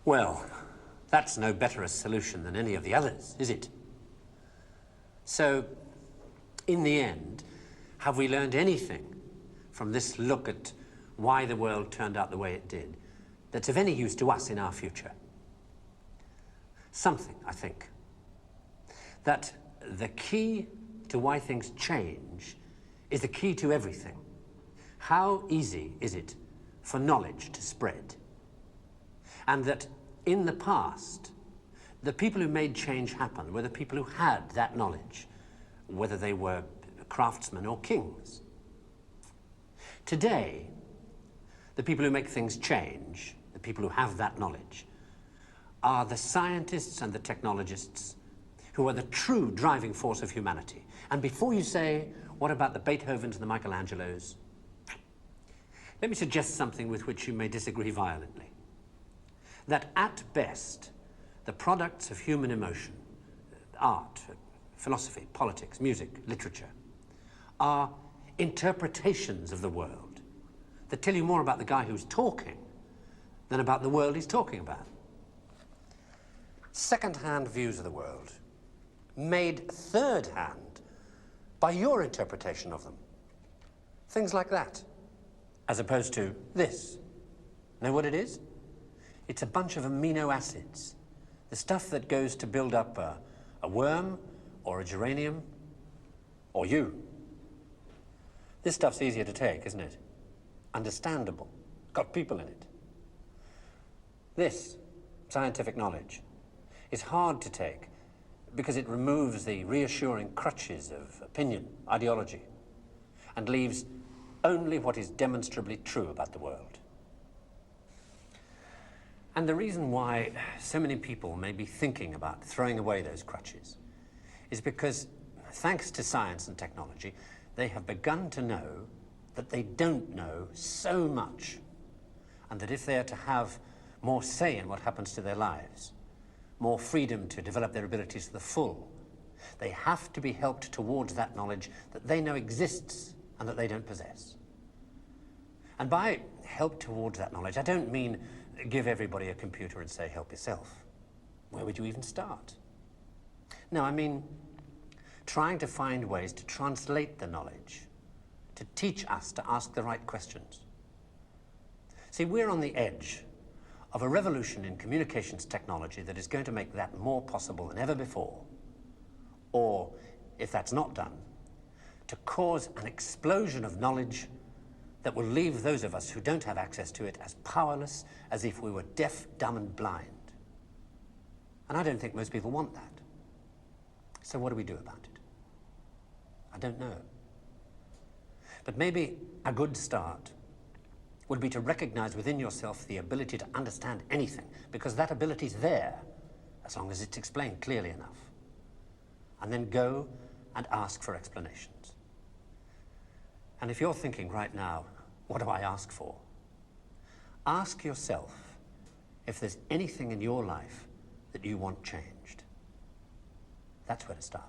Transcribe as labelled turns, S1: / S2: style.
S1: Well, that's no better a solution than any of the others, is it? So, in the end, have we learned anything from this look at why the world turned out the way it did that's of any use to us in our future? Something, I think. That the key to why things change is the key to everything. How easy is it for knowledge to spread? And that in the past, the people who made change happen were the people who had that knowledge, whether they were craftsmen or kings. Today, the people who make things change, the people who have that knowledge, are the scientists and the technologists who are the true driving force of humanity. And before you say, what about the Beethovens and the Michelangelos? Let me suggest something with which you may disagree violently. That at best, the products of human emotion, art, philosophy, politics, music, literature, are interpretations of the world that tell you more about the guy who's talking than about the world he's talking about. Second-hand views of the world, made third-hand by your interpretation of them. Things like that, as opposed to this. Know what it is? It's a bunch of amino acids, the stuff that goes to build up a worm or a geranium or you. This stuff's easier to take, isn't it? Understandable, got people in it. This scientific knowledge is hard to take because it removes the reassuring crutches of opinion, ideology, and leaves only what is demonstrably true about the world. And the reason why so many people may be thinking about throwing away those crutches is because, thanks to science and technology, they have begun to know that they don't know so much, and that if they are to have more say in what happens to their lives, more freedom to develop their abilities to the full, they have to be helped towards that knowledge that they know exists and that they don't possess. And by help towards that knowledge, I don't mean give everybody a computer and say, help yourself. Where would you even start? No, I mean trying to find ways to translate the knowledge, to teach us to ask the right questions. See, we're on the edge of a revolution in communications technology that is going to make that more possible than ever before. Or, if that's not done, to cause an explosion of knowledge that will leave those of us who don't have access to it as powerless as if we were deaf, dumb, and blind. And I don't think most people want that. So what do we do about it? I don't know. But maybe a good start would be to recognize within yourself the ability to understand anything, because that ability is there, as long as it's explained clearly enough. And then go and ask for explanations. And if you're thinking right now, what do I ask for? Ask yourself if there's anything in your life that you want changed. That's where to start.